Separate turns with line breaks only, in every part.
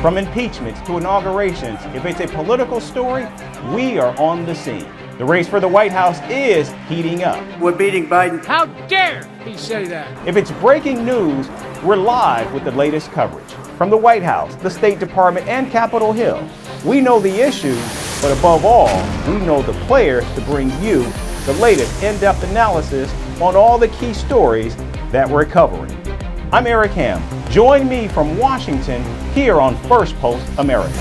From impeachments to inaugurations, if it's a political story, we are on the scene. The race for the White House is heating up.
We're beating Biden.
How dare he say that?
If it's breaking news, we're live with the latest coverage. From the White House, the State Department, and Capitol Hill, we know the issues, but above all, we know the players to bring you the latest in-depth analysis on all the key stories that we're covering. I'm Eric Ham. Join me from Washington here on Firstpost America.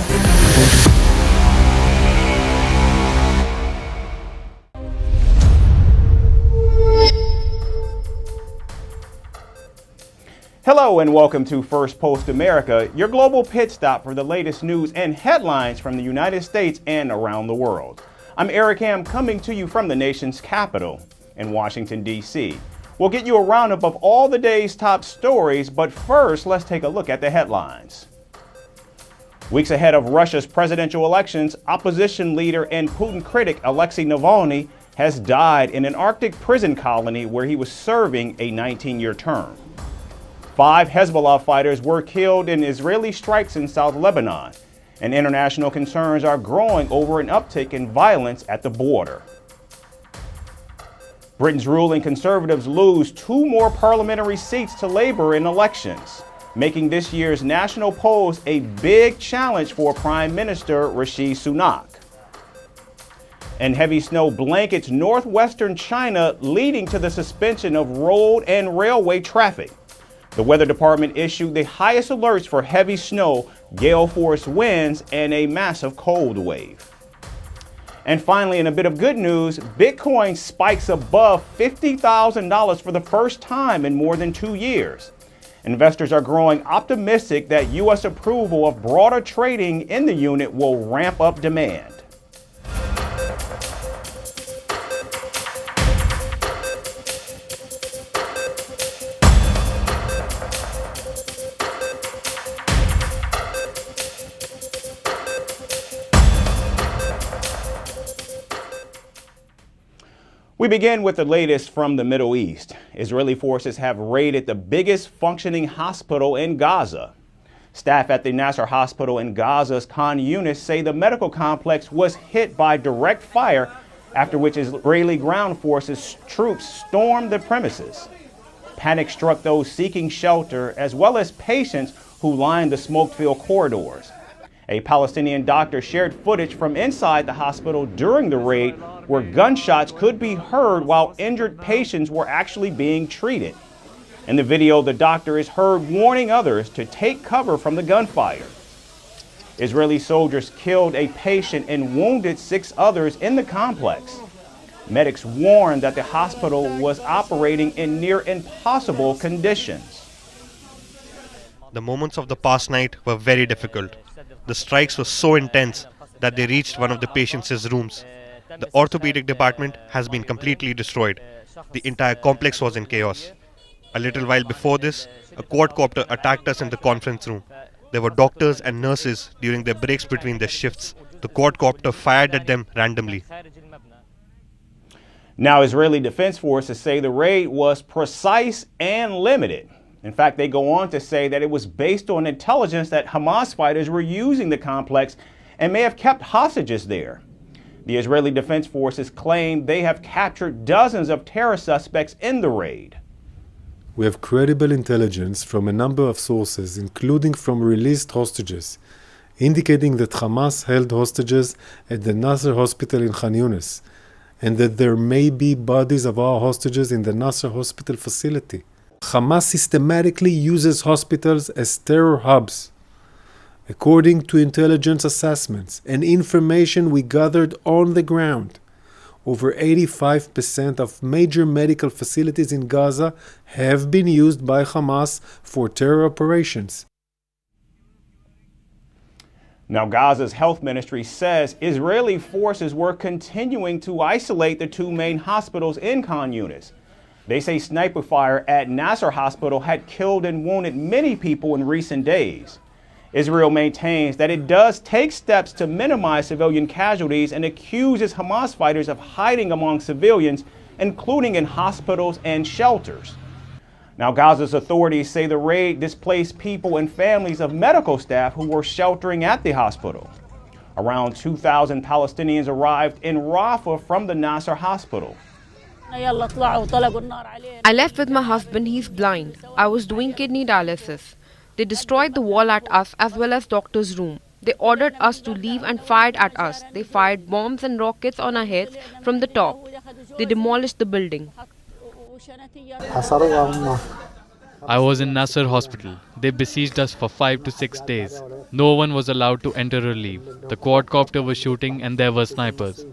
Hello and welcome to Firstpost America, your global pit stop for the latest news and headlines from the United States and around the world. I'm Eric Ham, coming to you from the nation's capital in Washington, D.C. We'll get you a roundup of all the day's top stories, but first, let's take a look at the headlines. Weeks ahead of Russia's presidential elections, opposition leader and Putin critic Alexei Navalny has died in an Arctic prison colony where he was serving a 19-year term. 5 Hezbollah fighters were killed in Israeli strikes in South Lebanon, and international concerns are growing over an uptick in violence at the border. Britain's ruling Conservatives lose 2 more parliamentary seats to Labour in elections, making this year's national polls a big challenge for Prime Minister Rishi Sunak. And heavy snow blankets northwestern China, leading to the suspension of road and railway traffic. The Weather Department issued the highest alerts for heavy snow, gale force winds, and a massive cold wave. And finally, in a bit of good news, Bitcoin spikes above $50,000 for the first time in more than 2 years. Investors are growing optimistic that U.S. approval of broader trading in the unit will ramp up demand. We begin with the latest from the Middle East. Israeli forces have raided the biggest functioning hospital in Gaza. Staff at the Al-Nasser hospital in Gaza's Khan Younis say the medical complex was hit by direct fire, after which Israeli ground forces troops stormed the premises. Panic struck those seeking shelter, as well as patients who lined the smoke-filled corridors. A Palestinian doctor shared footage from inside the hospital during the raid, where gunshots could be heard while injured patients were actually being treated. In the video, the doctor is heard warning others to take cover from the gunfire. Israeli soldiers killed a patient and wounded 6 others in the complex. Medics warned that the hospital was operating in near impossible conditions.
The moments of the past night were very difficult. The strikes were so intense that they reached one of the patients' rooms. The orthopedic department has been completely destroyed. The entire complex was in chaos. A little while before this, a quadcopter attacked us in the conference room. There were doctors and nurses during their breaks between their shifts. The quadcopter fired at them randomly.
Now, Israeli Defense Forces say the raid was precise and limited. In fact, they go on to say that it was based on intelligence that Hamas fighters were using the complex and may have kept hostages there. The Israeli Defense Forces claim they have captured dozens of terror suspects in the raid.
We have credible intelligence from a number of sources, including from released hostages, indicating that Hamas held hostages at the Nasser hospital in Khan Younis, and that there may be bodies of our hostages in the Nasser hospital facility. Hamas systematically uses hospitals as terror hubs. According to intelligence assessments and information we gathered on the ground, over 85% of major medical facilities in Gaza have been used by Hamas for terror operations.
Now, Gaza's health ministry says Israeli forces were continuing to isolate the 2 main hospitals in Khan Younis. They say sniper fire at Nasser Hospital had killed and wounded many people in recent days. Israel maintains that it does take steps to minimize civilian casualties and accuses Hamas fighters of hiding among civilians, including in hospitals and shelters. Now, Gaza's authorities say the raid displaced people and families of medical staff who were sheltering at the hospital. Around 2,000 Palestinians arrived in Rafah from the Nasser hospital.
I left with my husband, he's blind. I was doing kidney dialysis. They destroyed the wall at us as well as doctor's room. They ordered us to leave and fired at us. They fired bombs and rockets on our heads from the top. They demolished the building.
I was in Nasser hospital. They besieged us for 5 to 6 days. No one was allowed to enter or leave. The quadcopter was shooting and there were snipers.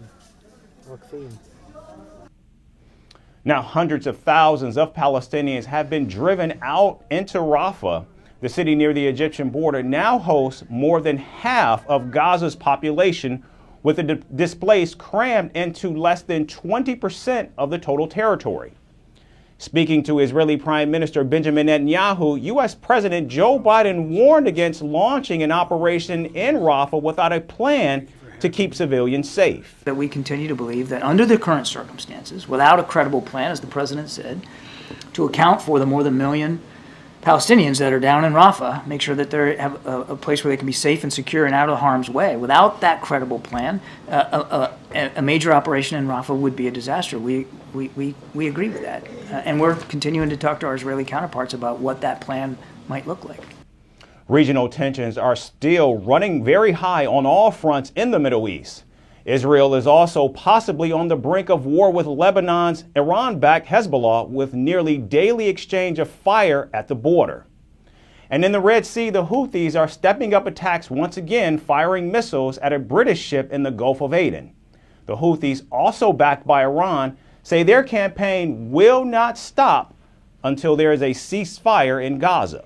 Now, hundreds of thousands of Palestinians have been driven out into Rafah. The city near the Egyptian border now hosts more than half of Gaza's population, with the displaced crammed into less than 20% of the total territory. Speaking to Israeli Prime Minister Benjamin Netanyahu, U.S. President Joe Biden warned against launching an operation in Rafah without a plan to keep civilians safe.
That we continue to believe that under the current circumstances, without a credible plan, as the president said, to account for the more than 1 million Palestinians that are down in Rafah, make sure that they have a place where they can be safe and secure and out of harm's way. Without that credible plan, a major operation in Rafah would be a disaster. We agree with that. And we're continuing to talk to our Israeli counterparts about what that plan might look like.
Regional tensions are still running very high on all fronts in the Middle East. Israel is also possibly on the brink of war with Lebanon's Iran-backed Hezbollah, with nearly daily exchange of fire at the border. And in the Red Sea, the Houthis are stepping up attacks once again, firing missiles at a British ship in the Gulf of Aden. The Houthis, also backed by Iran, say their campaign will not stop until there is a ceasefire in Gaza.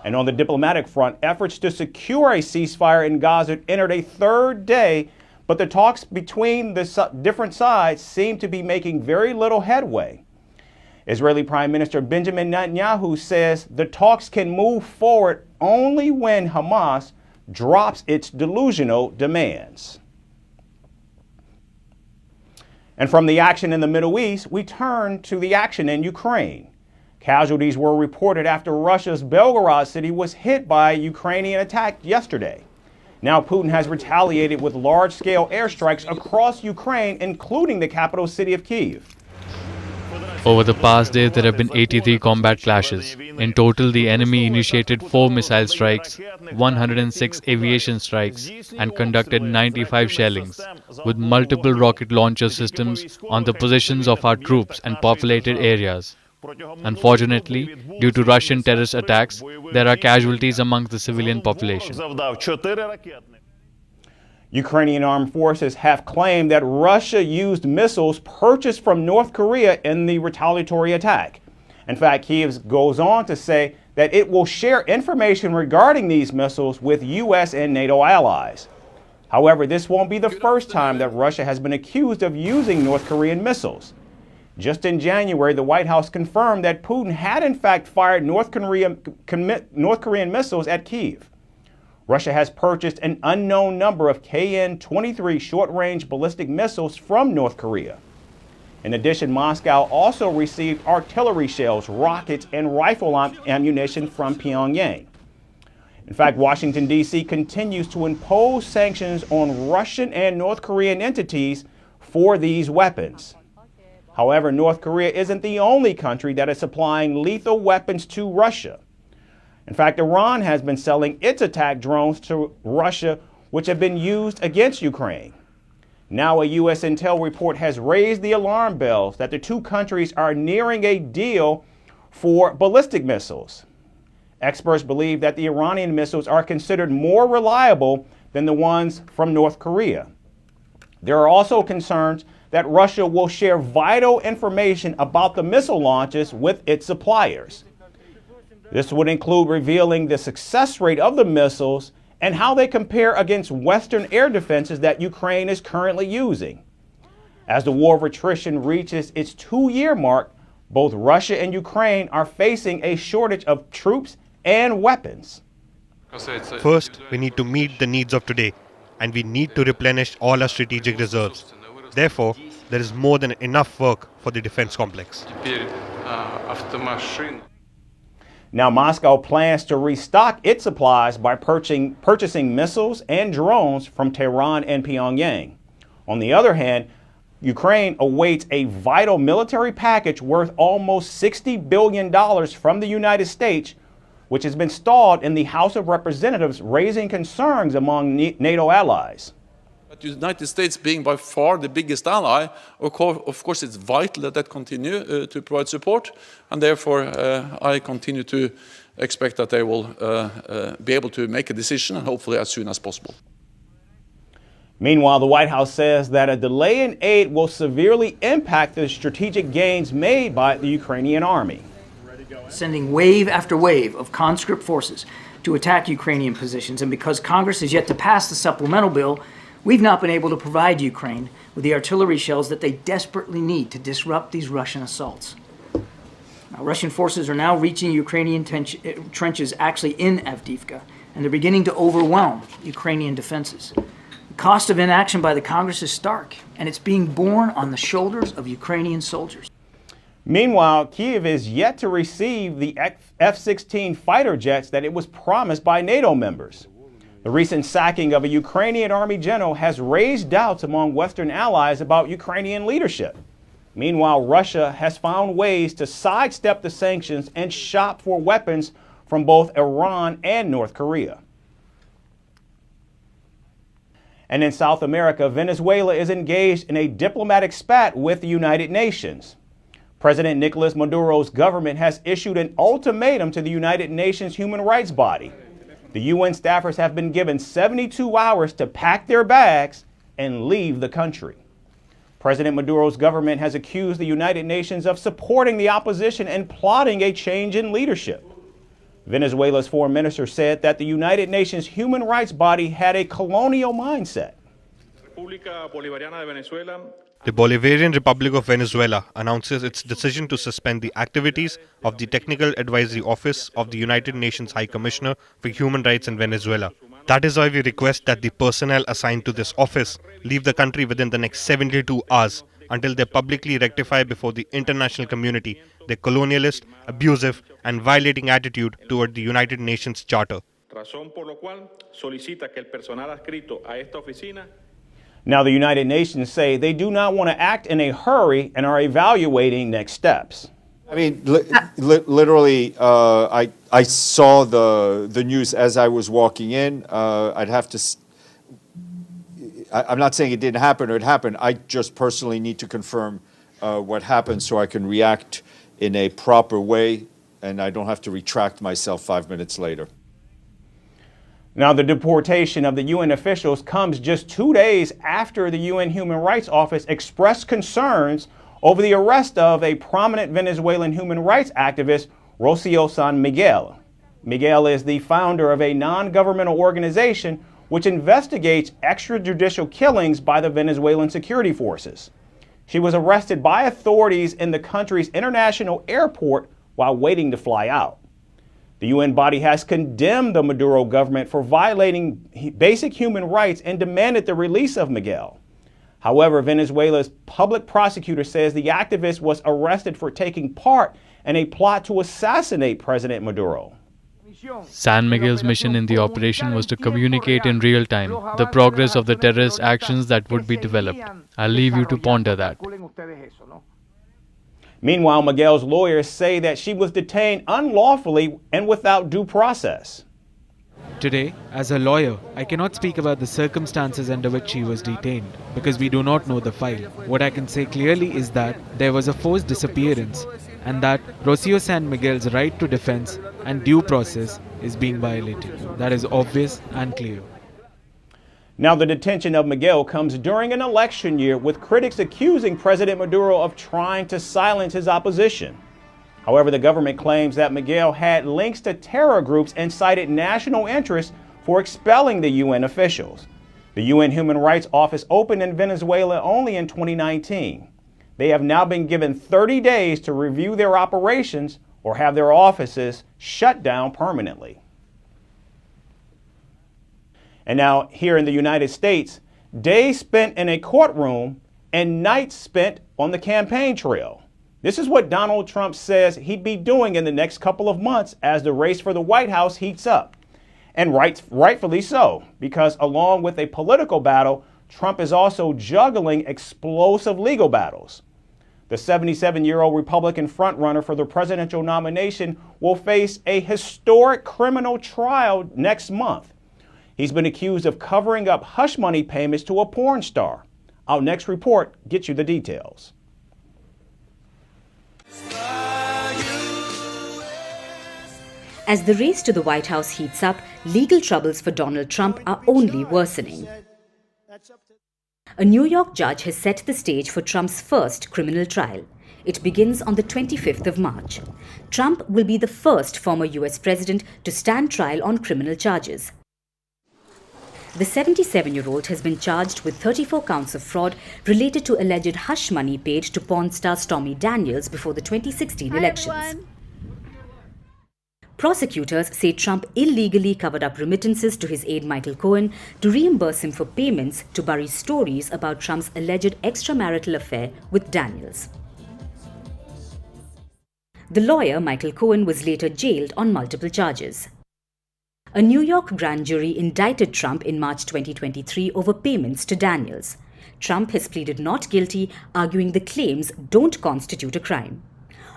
And on the diplomatic front, efforts to secure a ceasefire in Gaza entered a third day, but the talks between the different sides seem to be making very little headway. Israeli Prime Minister Benjamin Netanyahu says the talks can move forward only when Hamas drops its delusional demands. And from the action in the Middle East, we turn to the action in Ukraine. Casualties were reported after Russia's Belgorod city was hit by a Ukrainian attack yesterday. Now Putin has retaliated with large-scale airstrikes across Ukraine, including the capital city of Kyiv.
Over the past days, there have been 83 combat clashes. In total, the enemy initiated 4 missile strikes, 106 aviation strikes, and conducted 95 shellings, with multiple rocket launcher systems on the positions of our troops and populated areas. Unfortunately, due to Russian terrorist attacks, there are casualties amongst the civilian population.
Ukrainian armed forces have claimed that Russia used missiles purchased from North Korea in the retaliatory attack. In fact, Kyiv goes on to say that it will share information regarding these missiles with U.S. and NATO allies. However, this won't be the first time that Russia has been accused of using North Korean missiles. Just in January, the White House confirmed that Putin had in fact fired North Korean missiles at Kyiv. Russia has purchased an unknown number of KN-23 short-range ballistic missiles from North Korea. In addition, Moscow also received artillery shells, rockets, and rifle ammunition from Pyongyang. In fact, Washington, D.C. continues to impose sanctions on Russian and North Korean entities for these weapons. However, North Korea isn't the only country that is supplying lethal weapons to Russia. In fact, Iran has been selling its attack drones to Russia, which have been used against Ukraine. Now, a U.S. intel report has raised the alarm bells that the two countries are nearing a deal for ballistic missiles. Experts believe that the Iranian missiles are considered more reliable than the ones from North Korea. There are also concerns that Russia will share vital information about the missile launches with its suppliers. This would include revealing the success rate of the missiles and how they compare against Western air defenses that Ukraine is currently using. As the war of attrition reaches its 2-year mark, both Russia and Ukraine are facing a shortage of troops and weapons.
First, we need to meet the needs of today, and we need to replenish all our strategic reserves. Therefore, there is more than enough work for the defense complex.
Now, Moscow plans to restock its supplies by purchasing missiles and drones from Tehran and Pyongyang. On the other hand, Ukraine awaits a vital military package worth almost $60 billion from the United States, which has been stalled in the House of Representatives, raising concerns among NATO allies.
The United States being by far the biggest ally, of course it's vital that continue to provide support, and therefore I continue to expect that they will be able to make a decision, and hopefully as soon as possible.
Meanwhile, the White House says that a delay in aid will severely impact the strategic gains made by the Ukrainian army.
Sending wave after wave of conscript forces to attack Ukrainian positions, and because Congress has yet to pass the supplemental bill, we've not been able to provide Ukraine with the artillery shells that they desperately need to disrupt these Russian assaults. Now, Russian forces are now reaching Ukrainian trenches actually in Avdiivka, and they're beginning to overwhelm Ukrainian defenses. The cost of inaction by the Congress is stark, and it's being borne on the shoulders of Ukrainian soldiers.
Meanwhile, Kyiv is yet to receive the F-16 fighter jets that it was promised by NATO members. The recent sacking of a Ukrainian army general has raised doubts among Western allies about Ukrainian leadership. Meanwhile, Russia has found ways to sidestep the sanctions and shop for weapons from both Iran and North Korea. And in South America, Venezuela is engaged in a diplomatic spat with the United Nations. President Nicolas Maduro's government has issued an ultimatum to the United Nations human rights body. The UN staffers have been given 72 hours to pack their bags and leave the country. President Maduro's government has accused the United Nations of supporting the opposition and plotting a change in leadership. Venezuela's foreign minister said that the United Nations human rights body had a colonial mindset.
The Bolivarian Republic of Venezuela announces its decision to suspend the activities of the Technical Advisory Office of the United Nations High Commissioner for Human Rights in Venezuela. That is why we request that the personnel assigned to this office leave the country within the next 72 hours until they publicly rectify before the international community their colonialist, abusive, and violating attitude toward the United Nations Charter.
Now, the United Nations say they do not want to act in a hurry and are evaluating next steps.
I mean, literally, I saw the news as I was walking in. I'd have to. I'm not saying it didn't happen or it happened. I just personally need to confirm what happened so I can react in a proper way, and I don't have to retract myself 5 minutes later.
Now, the deportation of the UN officials comes just 2 days after the UN Human Rights Office expressed concerns over the arrest of a prominent Venezuelan human rights activist, Rosio San Miguel. Miguel is the founder of a non-governmental organization which investigates extrajudicial killings by the Venezuelan security forces. She was arrested by authorities in the country's international airport while waiting to fly out. The UN body has condemned the Maduro government for violating basic human rights and demanded the release of Miguel. However, Venezuela's public prosecutor says the activist was arrested for taking part in a plot to assassinate President Maduro.
San Miguel's mission in the operation was to communicate in real time the progress of the terrorist actions that would be developed. I'll leave you to ponder that.
Meanwhile, Miguel's lawyers say that she was detained unlawfully and without due process.
Today, as a lawyer, I cannot speak about the circumstances under which she was detained because we do not know the file. What I can say clearly is that there was a forced disappearance and that Rosio San Miguel's right to defense and due process is being violated. That is obvious and clear.
Now, the detention of Miguel comes during an election year with critics accusing President Maduro of trying to silence his opposition. However, the government claims that Miguel had links to terror groups and cited national interest for expelling the UN officials. The UN Human Rights Office opened in Venezuela only in 2019. They have now been given 30 days to review their operations or have their offices shut down permanently. And now, here in the United States, days spent in a courtroom and nights spent on the campaign trail. This is what Donald Trump says he'd be doing in the next couple of months as the race for the White House heats up. And rightfully so, because along with a political battle, Trump is also juggling explosive legal battles. The 77-year-old Republican frontrunner for the presidential nomination will face a historic criminal trial next month. He's been accused of covering up hush money payments to a porn star. Our next report gets you the details.
As the race to the White House heats up, legal troubles for Donald Trump are only worsening. A New York judge has set the stage for Trump's first criminal trial. It begins on the 25th of March. Trump will be the first former US president to stand trial on criminal charges. The 77-year-old has been charged with 34 counts of fraud related to alleged hush money paid to porn star Stormy Daniels before the 2016 elections. Everyone. Prosecutors say Trump illegally covered up remittances to his aide Michael Cohen to reimburse him for payments to bury stories about Trump's alleged extramarital affair with Daniels. The lawyer, Michael Cohen, was later jailed on multiple charges. A New York grand jury indicted Trump in March 2023 over payments to Daniels. Trump has pleaded not guilty, arguing the claims don't constitute a crime.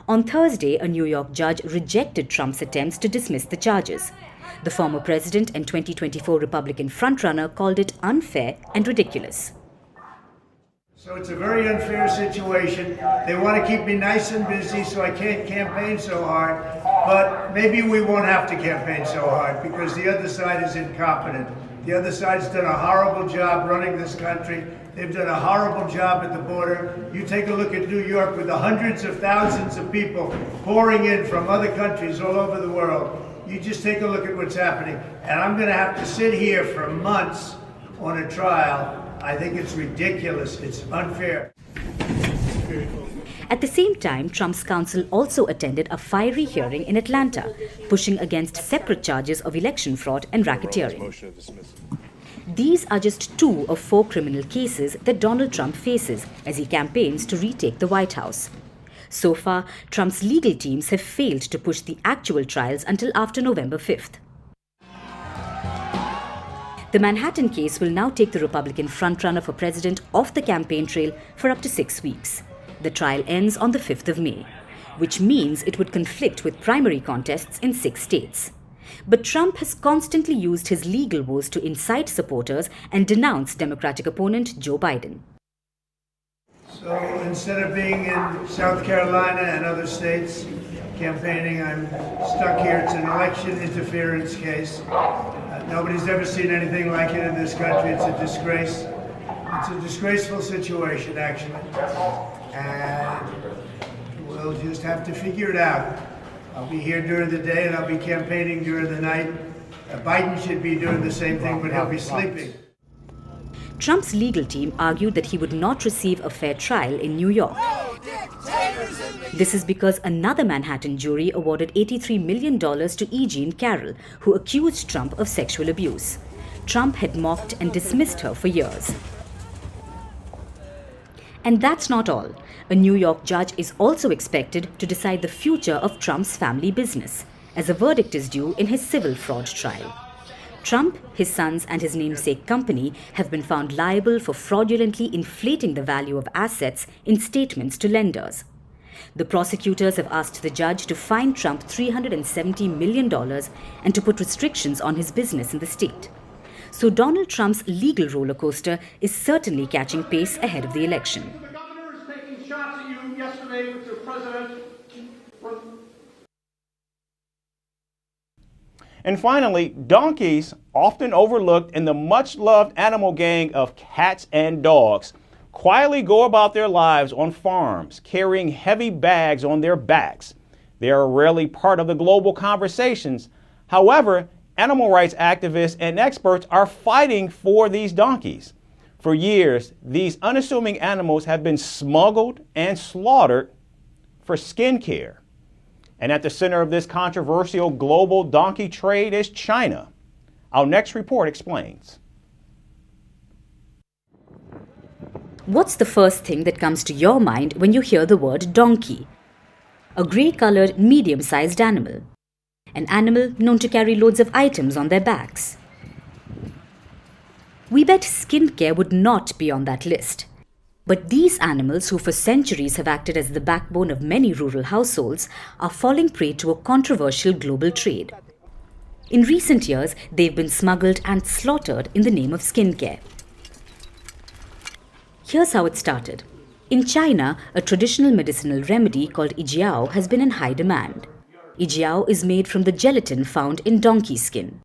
On Thursday, a New York judge rejected Trump's attempts to dismiss the charges. The former president and 2024 Republican frontrunner called it unfair and ridiculous.
So it's a very unfair situation. They want to keep me nice and busy so I can't campaign so hard, but maybe we won't have to campaign so hard because the other side is incompetent. The other side's done a horrible job running this country. They've done a horrible job at the border. You take a look at New York with the hundreds of thousands of people pouring in from other countries all over the world. You just take a look at what's happening. And I'm going to have to sit here for months on a trial. I think it's ridiculous. It's unfair.
At the same time, Trump's counsel also attended a fiery hearing in Atlanta, pushing against separate charges of election fraud and racketeering. These are just 2 of 4 criminal cases that Donald Trump faces as he campaigns to retake the White House. So far, Trump's legal teams have failed to push the actual trials until after November 5th. The Manhattan case will now take the Republican frontrunner for president off the campaign trail for up to 6 weeks. The trial ends on the 5th of May, which means it would conflict with primary contests in 6 states. But Trump has constantly used his legal woes to incite supporters and denounce Democratic opponent Joe Biden.
So instead of being in South Carolina and other states campaigning, I'm stuck here. It's an election interference case. Nobody's ever seen anything like it in this country. It's a disgrace. It's a disgraceful situation, actually. And we'll just have to figure it out. I'll be here during the day and I'll be campaigning during the night. Biden should be doing the same thing, but he'll be sleeping.
Trump's legal team argued that he would not receive a fair trial in New York. This is because another Manhattan jury awarded $83 million to E. Jean Carroll, who accused Trump of sexual abuse. Trump had mocked and dismissed her for years. And that's not all. A New York judge is also expected to decide the future of Trump's family business, as a verdict is due in his civil fraud trial. Trump, his sons and his namesake company have been found liable for fraudulently inflating the value of assets in statements to lenders. The prosecutors have asked the judge to fine Trump $370 million and to put restrictions on his business in the state. So Donald Trump's legal roller coaster is certainly catching pace ahead of the election.
The governor is taking shots at you yesterday with your president.
And finally, donkeys, often overlooked in the much-loved animal gang of cats and dogs, quietly go about their lives on farms, carrying heavy bags on their backs. They are rarely part of the global conversations. However, animal rights activists and experts are fighting for these donkeys. For years, these unassuming animals have been smuggled and slaughtered for skin care. And at the center of this controversial global donkey trade is China. Our next report explains.
What's the first thing that comes to your mind when you hear the word donkey? a grey-coloured, medium-sized animal. An animal known to carry loads of items on their backs. We bet skincare would not be on that list. But these animals, who for centuries have acted as the backbone of many rural households, are falling prey to a controversial global trade. In recent years, they've been smuggled and slaughtered in the name of skincare. Here's how it started. In China, a traditional medicinal remedy called Ijiao has been in high demand. Ijiao is made from the gelatin found in donkey skin.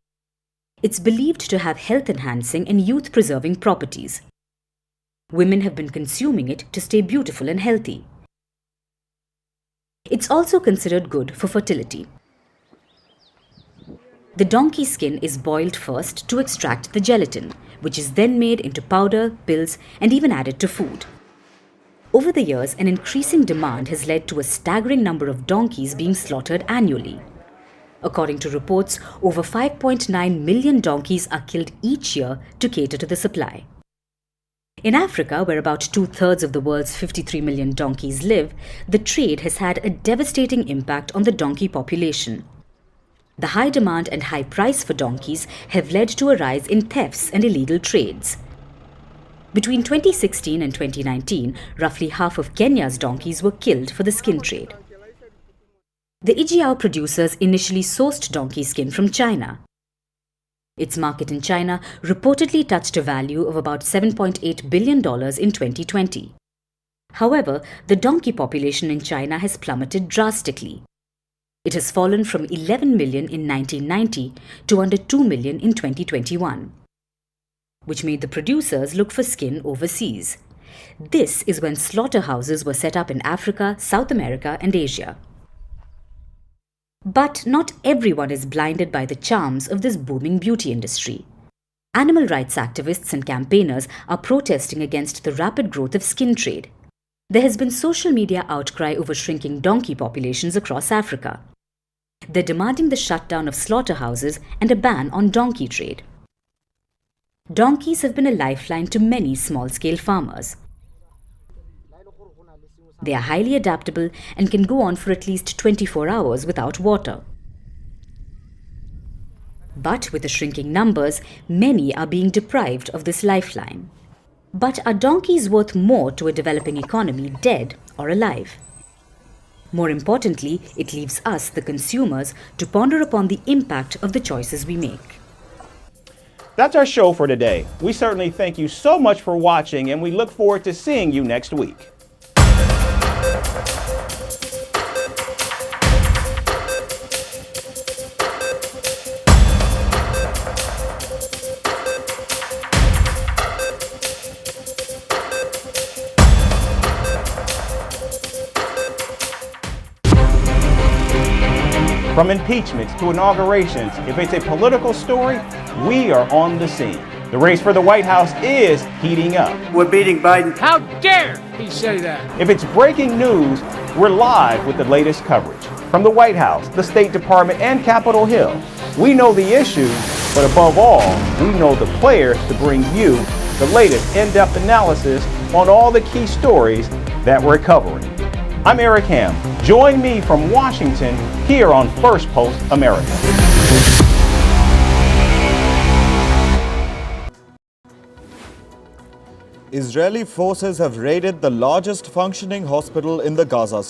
It's believed to have health-enhancing and youth-preserving properties. Women have been consuming it to stay beautiful and healthy. It's also considered good for fertility. The donkey skin is boiled first to extract the gelatin, which is then made into powder, pills, and even added to food. Over the years, an increasing demand has led to a staggering number of donkeys being slaughtered annually. According to reports, over 5.9 million donkeys are killed each year to cater to the supply. In Africa, where about 2/3 of the world's 53 million donkeys live, the trade has had a devastating impact on the donkey population. The high demand and high price for donkeys have led to a rise in thefts and illegal trades. Between 2016 and 2019, roughly half of Kenya's donkeys were killed for the skin trade. The Ijiao producers initially sourced donkey skin from China. Its market in China reportedly touched a value of about $7.8 billion in 2020. However, the donkey population in China has plummeted drastically. It has fallen from 11 million in 1990 to under 2 million in 2021, which made the producers look for skin overseas. This is when slaughterhouses were set up in Africa, South America, and Asia. But not everyone is blinded by the charms of this booming beauty industry. Animal rights activists and campaigners are protesting against the rapid growth of skin trade. There has been social media outcry over shrinking donkey populations across Africa. They're demanding the shutdown of slaughterhouses and a ban on donkey trade. Donkeys have been a lifeline to many small-scale farmers. They are highly adaptable and can go on for at least 24 hours without water. But with the shrinking numbers, many are being deprived of this lifeline. But are donkeys worth more to a developing economy, dead or alive? More importantly, it leaves us, the consumers, to ponder upon the impact of the choices we make.
That's our show for today. We certainly thank you so much for watching, and we look forward to seeing you next week. From impeachments to inaugurations, if it's a political story, we are on the scene. The race for the White House is heating up.
We're beating Biden.
How dare he say that?
If it's breaking news, we're live with the latest coverage. From the White House, the State Department, and Capitol Hill, we know the issues, but above all, we know the players to bring you the latest in-depth analysis on all the key stories that we're covering. I'm Eric Ham. Join me from Washington here on Firstpost America.
Israeli forces have raided the largest functioning hospital in the Gaza Strip.